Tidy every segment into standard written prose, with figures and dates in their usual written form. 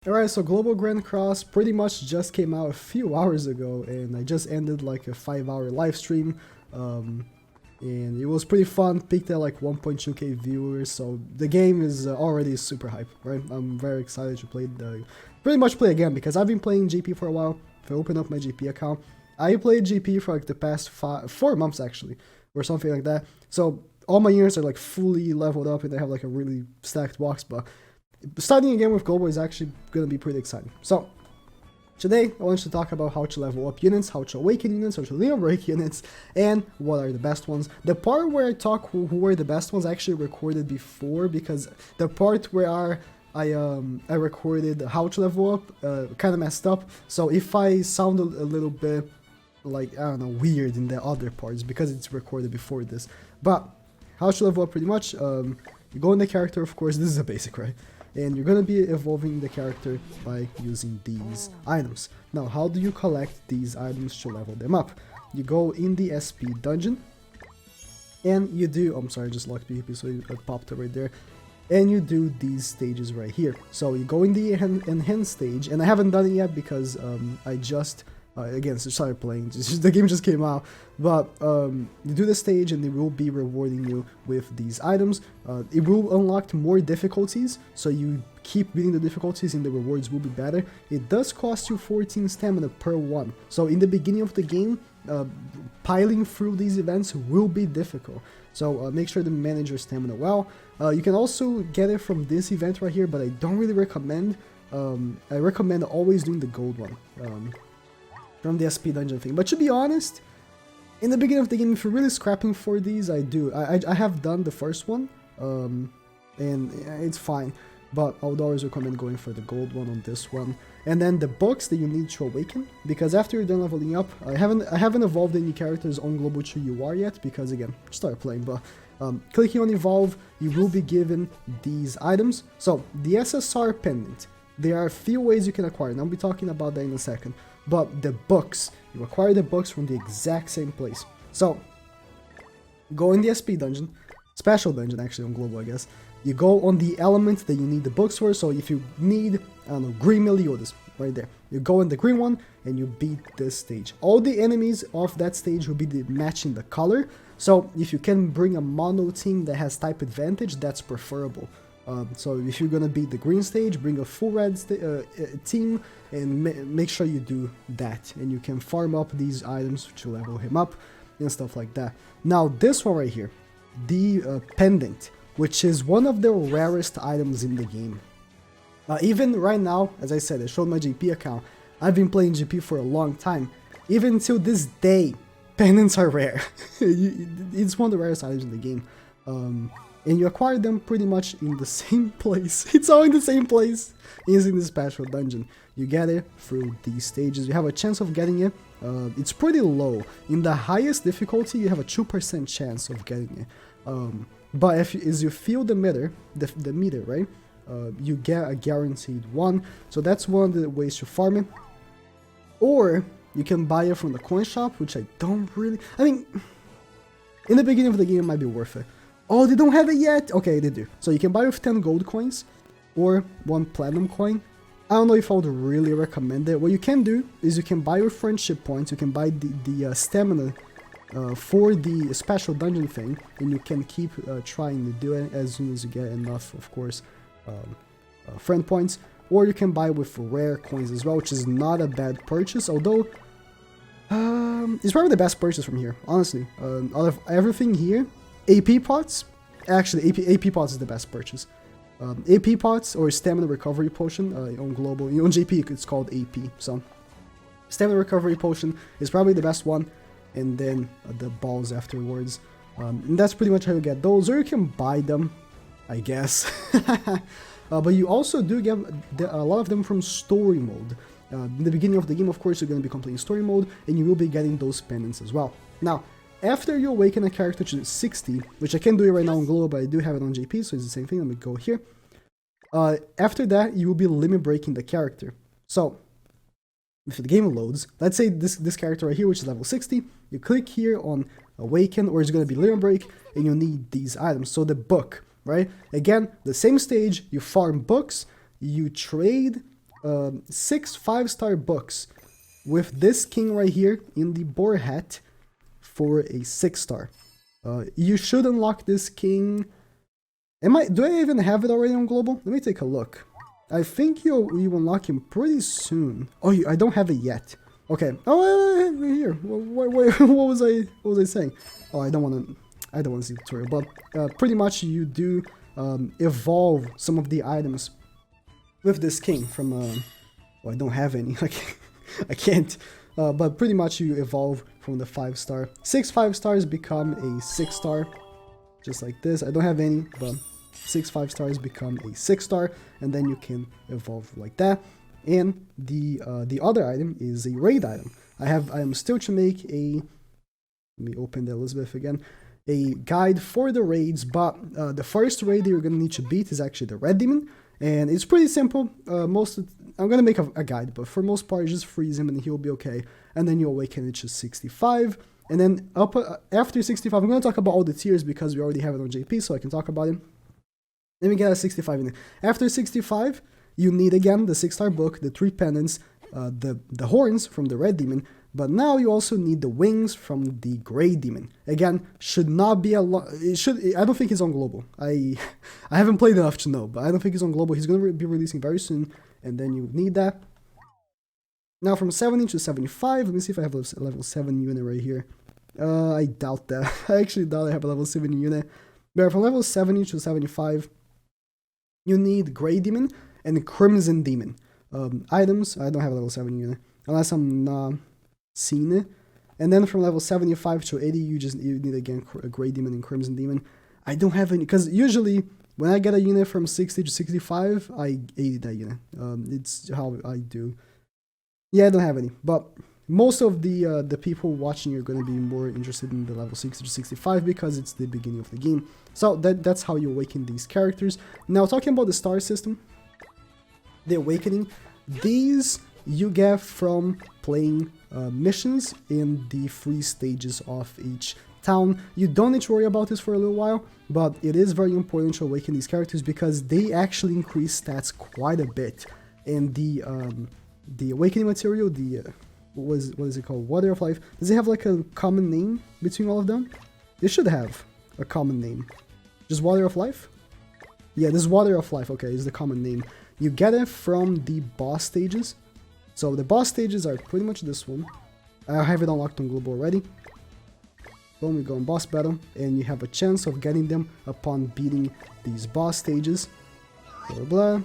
Alright, so Global Grand Cross pretty much just came out a few hours ago, and I just ended like a 5-hour live stream, and it was pretty fun. Peaked at like 1.2k viewers, so the game is already super hype, right? I'm very excited to pretty much play again, because I've been playing GP for a while. If I open up my GP account, I played GP for like the past 4 months actually, or something like that. So all my units are like fully leveled up, and they have like a really stacked box, but starting again with Global is actually going to be pretty exciting. So, today I want to talk about how to level up units, how to awaken units, how to Leon break units, and what are the best ones. The part where I talk who were the best ones I actually recorded before, because the part where I recorded how to level up kind of messed up. So if I sound a little bit like, I don't know, weird in the other parts, because it's recorded before this. But how to level up pretty much, you go in the character, of course, this is a basic, right? And you're gonna be evolving the character by using these items. Now, how do you collect these items to level them up? You go in the SP dungeon, and you do, I'm sorry, I just locked PvP, so it popped up right there. And you do these stages right here. So you go in the enhance stage, and I haven't done it yet because I just again, so started playing, the game just came out, but you do the stage and they will be rewarding you with these items. It will unlock more difficulties, so you keep beating the difficulties and the rewards will be better. It does cost you 14 stamina per one, so in the beginning of the game, piling through these events will be difficult, so make sure to manage your stamina well. You can also get it from this event right here, but I don't really recommend. I recommend always doing the gold one. From the SP dungeon thing. But to be honest, in the beginning of the game, if you're really scrapping for these, I have done the first one, and it's fine, but I would always recommend going for the gold one on this one. And then the books that you need to awaken, because after you're done leveling up, I haven't evolved any characters on Global 2 UR yet, because again, start playing, but clicking on evolve, you will be given these items. So the SSR pendant, there are a few ways you can acquire, and I'll be talking about that in a second. But the books, you acquire the books from the exact same place. So, go in the SP dungeon, special dungeon actually on Global, I guess. You go on the element that you need the books for, so if you need, I don't know, green Meliodas, right there. You go in the green one, and you beat this stage. All the enemies of that stage will be matching the color, so if you can bring a mono team that has type advantage, that's preferable. So if you're gonna beat the green stage, bring a full red team, and make sure you do that, and you can farm up these items to level him up and stuff like that. Now this one right here, the pendant, which is one of the rarest items in the game. Even right now, as I said, I showed my GP account. I've been playing GP for a long time. Even till this day, pendants are rare. It's one of the rarest items in the game. And you acquire them pretty much in the same place. It's all in the same place, using the special dungeon. You get it through these stages. You have a chance of getting it. It's pretty low. In the highest difficulty, you have a 2% chance of getting it. But as you feel the meter, right, you get a guaranteed one. So that's one of the ways to farm it. Or you can buy it from the coin shop, which I don't really. I mean, in the beginning of the game, it might be worth it. Oh, they don't have it yet? Okay, they do. So you can buy with 10 gold coins or 1 platinum coin. I don't know if I would really recommend it. What you can do is you can buy with friendship points. You can buy the stamina for the special dungeon thing, and you can keep trying to do it as soon as you get enough, of course, friend points. Or you can buy with rare coins as well, which is not a bad purchase, although it's probably the best purchase from here, honestly. Out of everything here, AP pots, actually AP pots is the best purchase. AP pots or stamina recovery potion on Global, on JP it's called AP, so stamina recovery potion is probably the best one, and then the balls afterwards. And that's pretty much how you get those, or you can buy them, I guess. But you also do get a lot of them from story mode. In the beginning of the game, of course, you're going to be completing story mode, and you will be getting those pendants as well. Now, after you awaken a character to 60, which I can't do it right now on Global, but I do have it on JP, so it's the same thing. Let me go here. After that, you will be limit breaking the character. So, if the game loads, let's say this character right here, which is level 60, you click here on awaken, or it's going to be limit break, and you need these items. So the book, right? Again, the same stage, you farm books, you trade 6 5-star books with this king right here in the boar hat for a 6-star. You should unlock this king. Do I even have it already on global? Let me take a look. I think you unlock him pretty soon. Oh, I don't have it yet. Okay. Oh, here. What was I saying? Oh, I don't want to see the tutorial. But pretty much you do evolve some of the items with this king from. Well, I don't have any. I can't. But pretty much you evolve from the 5-star. 6 5-stars become a 6-star, just like this. I don't have any, but 6 5-stars become a 6-star, and then you can evolve like that. And the other item is a raid item. I am still to make a. Let me open the Elizabeth again. A guide for the raids, but the first raid that you're gonna need to beat is actually the Red Demon, and it's pretty simple. I'm gonna make a guide, but for most part, just freeze him and he'll be okay. And then you awaken it to 65, and then after 65, I'm gonna talk about all the tiers because we already have it on JP, so I can talk about it. Let me get a 65 in it. After 65, you need again the 6-star book, the 3 pendants, the horns from the Red Demon, but now you also need the wings from the Grey Demon. Again, should not be a lot. I don't think he's on global. I haven't played enough to know, but I don't think he's on global. He's gonna be releasing very soon, and then you need that. Now from 70 to 75, let me see if I have a level 7 unit right here. I doubt that. I actually doubt I have a level 7 unit. But from level 70 to 75, you need Grey Demon and Crimson Demon items. I don't have a level 7 unit unless I'm not seeing it. And then from level 75 to 80, you need again a Grey Demon and Crimson Demon. I don't have any, because usually when I get a unit from 60 to 65, I 80 that unit. It's how I do. Yeah, I don't have any, but most of the people watching are going to be more interested in the level 60 to 65 because it's the beginning of the game. So that's how you awaken these characters. Now talking about the star system, the awakening, these you get from playing missions in the 3 stages of each town. You don't need to worry about this for a little while, but it is very important to awaken these characters because they actually increase stats quite a bit. And the awakening material, what is it called? Water of Life. Does it have like a common name between all of them? It should have a common name. Just Water of Life? Yeah, this Water of Life, okay, is the common name. You get it from the boss stages. So the boss stages are pretty much this one. I have it unlocked on global already. Boom, we go in boss battle, and you have a chance of getting them upon beating these boss stages. Blah, blah,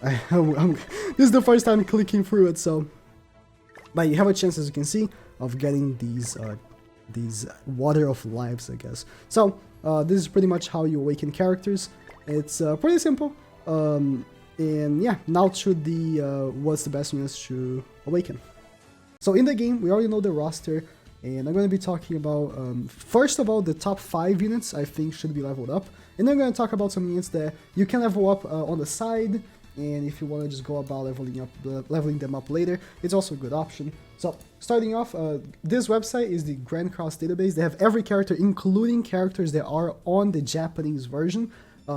blah. This is the first time clicking through it, so. But you have a chance, as you can see, of getting these Water of Lives, I guess. So this is pretty much how you awaken characters. It's pretty simple. And yeah, now to the what's the best units to awaken. So in the game, we already know the roster, and I'm going to be talking about, first of all, the top 5 units I think should be leveled up. And then I'm going to talk about some units that you can level up on the side, and if you want to just go about leveling them up later, it's also a good option. So starting off, this website is the Grand Cross database. They have every character, including characters that are on the Japanese version.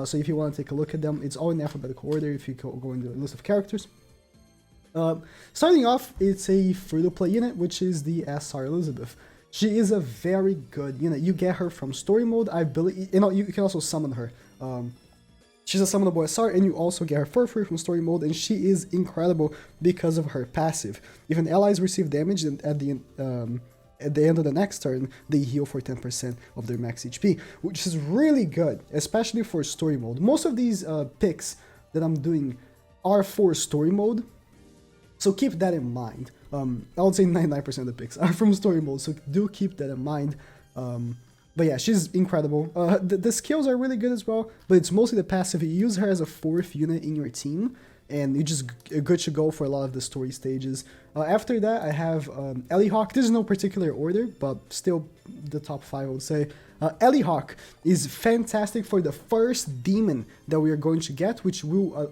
So if you want to take a look at them, it's all in alphabetical order if you go in the list of characters. Starting off, it's a free-to-play unit, which is the SR Elizabeth. She is a very good unit. You get her from story mode. I believe, you can also summon her. She's a summonable SR, and you also get her for free from story mode, and she is incredible because of her passive. If an allies receive damage, then at the end of the next turn, they heal for 10% of their max HP, which is really good, especially for story mode. Most of these picks that I'm doing are for story mode, so keep that in mind. I would say 99% of the picks are from story mode, so do keep that in mind. But yeah, she's incredible. The skills are really good as well, but it's mostly the passive. You use her as a 4th unit in your team, and you just good to go for a lot of the story stages. After that, I have Ellie Hawk. There's no particular order, but still the top 5, I would say. Ellie Hawk is fantastic for the first demon that we are going to get, which will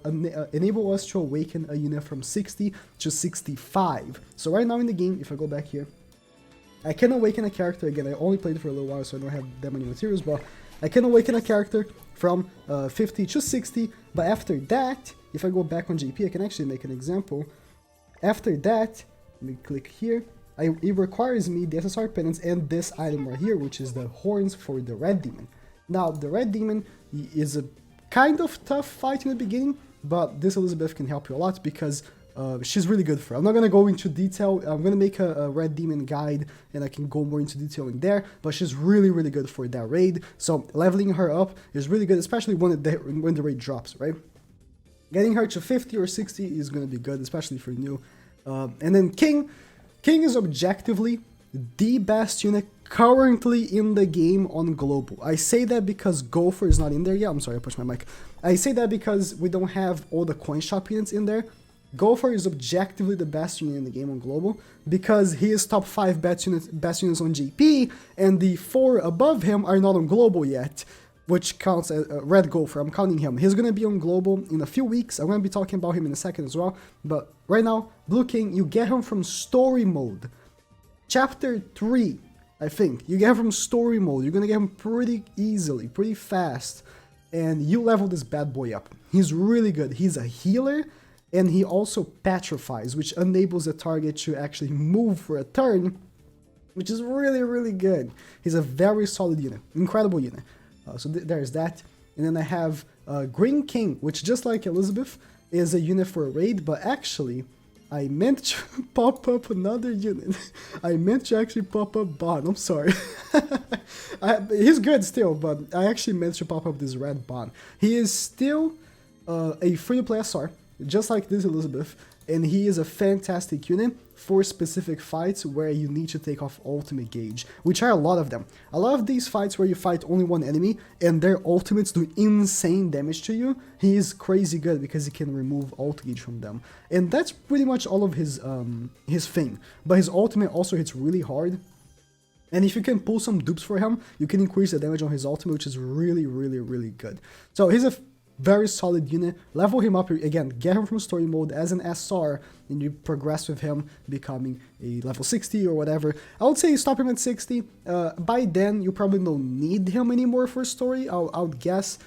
enable us to awaken a unit from 60 to 65. So right now in the game, if I go back here, I can awaken a character again. I only played for a little while, so I don't have that many materials, but I can awaken a character from 50 to 60, but after that, if I go back on JP, I can actually make an example. After that, let me click here, it requires me the SSR penance and this item right here, which is the horns for the Red Demon. Now, the Red Demon is a kind of tough fight in the beginning, but this Elizabeth can help you a lot because she's really good for it. I'm not going to go into detail. I'm going to make a Red Demon guide and I can go more into detail in there, but she's really, really good for that raid. So leveling her up is really good, especially when the raid drops, right? Getting her to 50 or 60 is going to be good, especially for new. And then King is objectively the best unit currently in the game on global. I say that because Gopher is not in there yet. I'm sorry, I pushed my mic. I say that because we don't have all the coin shop units in there. Gopher is objectively the best unit in the game on global because he is top 5 best units on GP, and the 4 above him are not on global yet, which counts as Red Gopher. I'm counting him. He's going to be on global in a few weeks. I'm going to be talking about him in a second as well. But right now, Blue King, you get him from story mode. Chapter 3, I think. You get him from story mode. You're going to get him pretty easily, pretty fast. And you level this bad boy up. He's really good. He's a healer, and he also petrifies, which enables the target to actually move for a turn, which is really, really good. He's a very solid unit. Incredible unit. So there's that. And then I have Green King, which just like Elizabeth is a unit for a raid, but actually I meant to pop up another unit. I meant to actually pop up Bond. I'm sorry. He's good still, but I actually meant to pop up this red Bond. He is still a free-to-play SR, just like this Elizabeth, and he is a fantastic unit for specific fights where you need to take off ultimate gauge, which are a lot of them. A lot of these fights where you fight only one enemy and their ultimates do insane damage to you, he is crazy good because he can remove ult gauge from them. And that's pretty much all of his thing. But his ultimate also hits really hard. And if you can pull some dupes for him, you can increase the damage on his ultimate, which is really, really, really good. So he's a very solid unit. Level him up again, get him from story mode as an SR, and you progress with him becoming a level 60 or whatever. I would say stop him at 60. By then you probably don't need him anymore for story, I would guess,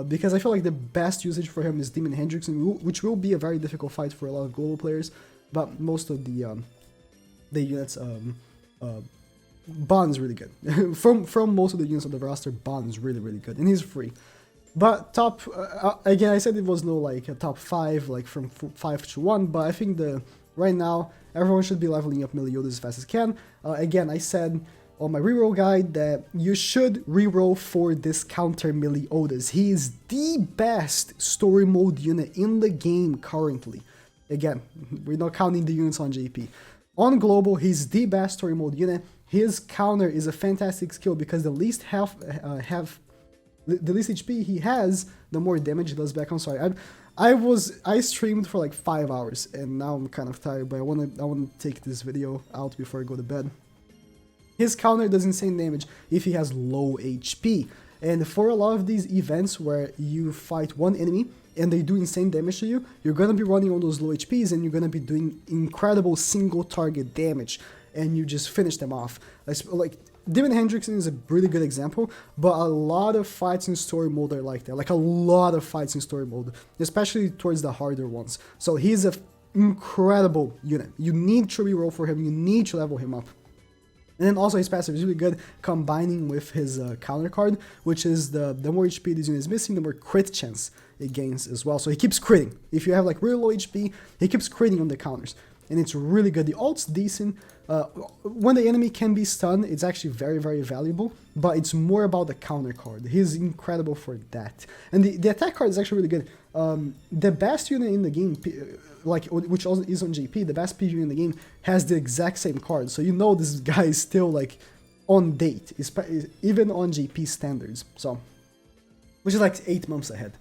because I feel like the best usage for him is Demon Hendrix, which will be a very difficult fight for a lot of global players, but most of the units, Bond is really good. from most of the units of the roster, Bond is really, really good, and he's free. But top, again, I said it was no like a top 5, like from 5 to 1, but I think right now, everyone should be leveling up Meliodas as fast as can. Again, I said on my reroll guide that you should reroll for this counter Meliodas. He is the best story mode unit in the game currently. Again, we're not counting the units on JP. On global, he's the best story mode unit. His counter is a fantastic skill because the least the least HP he has, the more damage he does back. I'm sorry. I streamed for like 5 hours and now I'm kind of tired, but I wanna take this video out before I go to bed. His counter does insane damage if he has low HP. And for a lot of these events where you fight one enemy and they do insane damage to you, you're gonna be running on those low HPs and you're gonna be doing incredible single target damage and you just finish them off. Like Demon Hendrickson is a really good example, but a lot of fights in story mode are like that. Like a lot of fights in story mode, especially towards the harder ones. So he's an incredible unit. You need to reroll for him, you need to level him up. And then also his passive is really good, combining with his counter card, which is the more HP this unit is missing, the more crit chance it gains as well. So he keeps critting. If you have like really low HP, he keeps critting on the counters. And it's really good. The ult's decent. When the enemy can be stunned, it's actually very, very valuable, but it's more about the counter card. He's incredible for that. And the attack card is actually really good. The best unit in the game, which also is on JP, the best PG in the game, has the exact same card. So you know this guy is still like on date, even on JP standards. So, which is like 8 months ahead.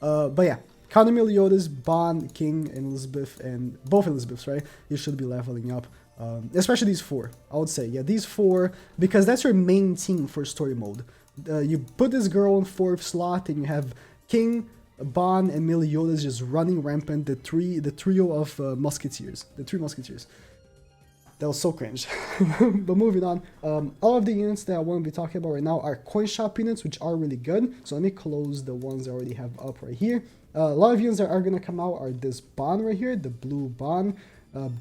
But yeah. Counter Meliodas, Bond, King, and Elizabeth, and both Elizabeths, right? You should be leveling up. Especially these 4, I would say. Yeah, these 4, because that's your main team for story mode. You put this girl on 4th slot, and you have King, Bond, and Meliodas just running rampant, the trio of musketeers. The 3 musketeers. That was so cringe. But moving on, all of the units that I want to be talking about right now are coin shop units, which are really good. So let me close the ones I already have up right here. A lot of units that are going to come out are this Ban right here, the blue Ban.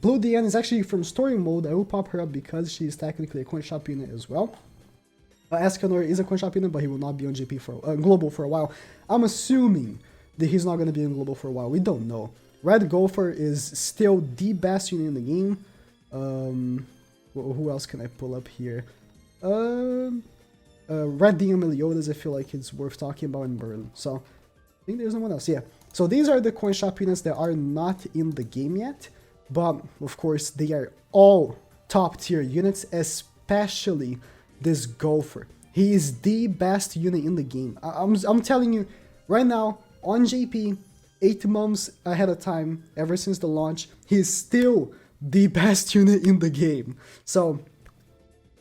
Blue DN is actually from story mode. I will pop her up because she is technically a coin shop unit as well. Escanor is a coin shop unit, but he will not be on GP for global for a while. I'm assuming that he's not going to be in global for a while. We don't know. Red Gopher is still the best unit in the game. Who else can I pull up here? Red DM Meliodas, I feel like it's worth talking about in Berlin. So, I think there's no one else. Yeah. So these are the coin shop units that are not in the game yet. But, of course, they are all top tier units, especially this Gopher. He is the best unit in the game. I'm telling you, right now, on JP, 8 months ahead of time, ever since the launch, he's still the best unit in the game. So,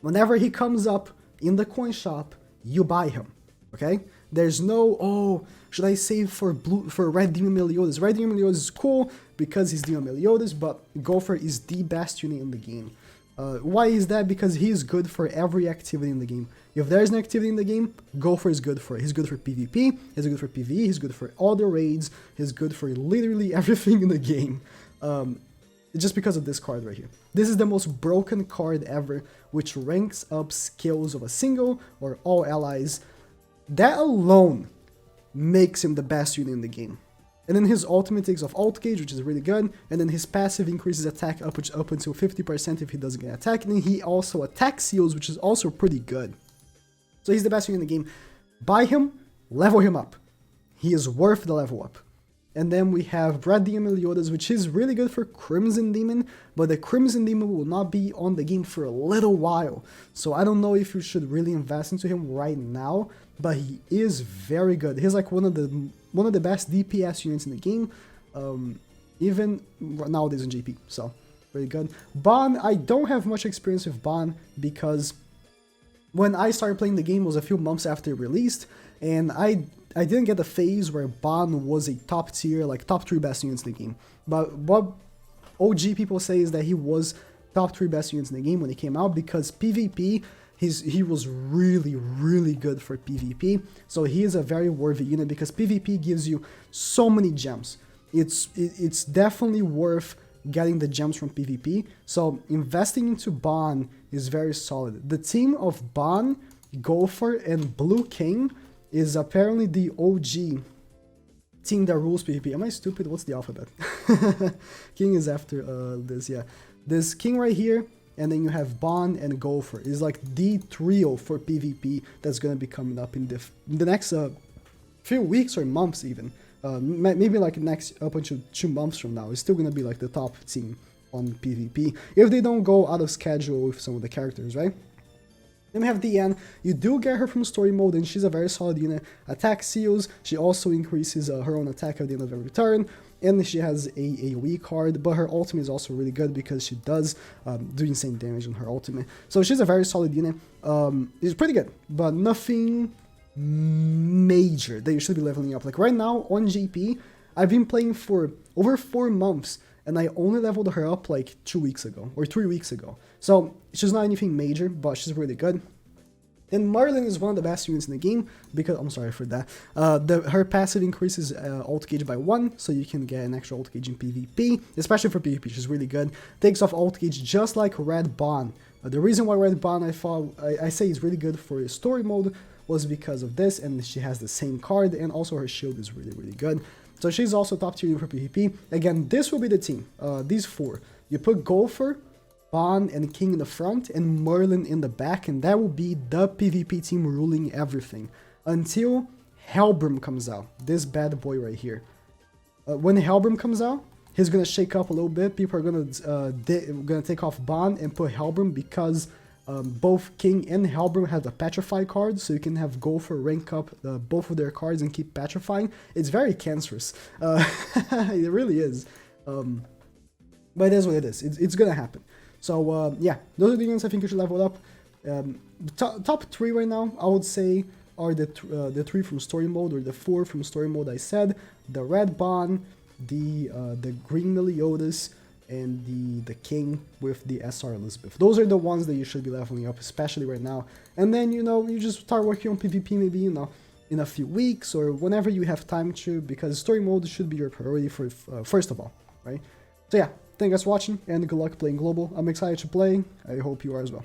whenever he comes up in the coin shop, you buy him, okay? There's no, oh, should I save for Red Demon Meliodas? Red Demon Meliodas is cool because he's Demon Meliodas, but Gopher is the best unit in the game. Why is that? Because he's good for every activity in the game. If there's an activity in the game, Gopher is good for it. He's good for PvP, he's good for PvE, he's good for all the raids, he's good for literally everything in the game. Just because of this card right here. This is the most broken card ever, which ranks up skills of a single or all allies. That alone makes him the best unit in the game. And then his ultimate takes off Alt Gauge, which is really good, and then his passive increases attack up until 50% if he doesn't get attacked, and then he also attack seals, which is also pretty good. So he's the best unit in the game. Buy him, level him up. He is worth the level up. And then we have Red Demon Meliodas, which is really good for Crimson Demon, but the Crimson Demon will not be on the game for a little while. So I don't know if you should really invest into him right now, but he is very good. He's like one of the best DPS units in the game, even nowadays in GP, so very good. Ban, I don't have much experience with Ban because when I started playing the game was a few months after it released, and I didn't get the phase where Ban was a top tier, like top 3 best units in the game. But what OG people say is that he was top 3 best units in the game when he came out because PvP, he was really, really good for PvP. So he is a very worthy unit because PvP gives you so many gems. It's definitely worth getting the gems from PvP. So investing into Ban is very solid. The team of Ban, Gopher, and Blue King is apparently the OG team that rules PvP. Am I stupid? What's the alphabet? King is after this, yeah. This King right here, and then you have Ban and Gopher. Is like the trio for PvP that's gonna be coming up in the next few weeks or months even. Maybe like next up until 2 months from now. It's still gonna be like the top team on PvP if they don't go out of schedule with some of the characters, right? Then we have DN. You do get her from story mode, and she's a very solid unit. Attack seals. She also increases her own attack at the end of every turn, and she has a AoE card. But her ultimate is also really good because she does do insane damage on her ultimate. So she's a very solid unit. It's pretty good, but nothing major that you should be leveling up. Like right now on GP, I've been playing for over 4 months. And I only leveled her up like 2 weeks ago, or 3 weeks ago. So, she's not anything major, but she's really good. And Merlin is one of the best units in the game, because, I'm sorry for that, her passive increases ult gauge by 1, so you can get an extra ult gauge in PvP, especially for PvP, she's really good. Takes off ult gauge just like Red Ban. The reason why Red Ban I say is really good for story mode was because of this, and she has the same card, and also her shield is really, really good. So she's also top tier for PvP. Again, this will be the team, these 4. You put Gopher, Ban, and King in the front, and Merlin in the back, and that will be the PvP team ruling everything. Until Helbram comes out, this bad boy right here. When Helbram comes out, he's gonna shake up a little bit. People are gonna take off Ban and put Helbram because both King and Helbram have the Petrify card, so you can have Gopher rank up both of their cards and keep petrifying. It's very cancerous. It really is. But it is what it is. It's gonna happen. So yeah, those are the units I think you should level up. Top 3 right now, I would say, are the 3 from story mode, or the 4 from story mode I said. The Red Ban, the Green Meliodas, and the king with the SR Elizabeth. Those are the ones that you should be leveling up, especially right now. And then, you know, you just start working on PvP maybe, you know, in a few weeks or whenever you have time to, because story mode should be your priority for first of all, right? So yeah, thank you guys for watching, and good luck playing global. I'm excited to play. I hope you are as well.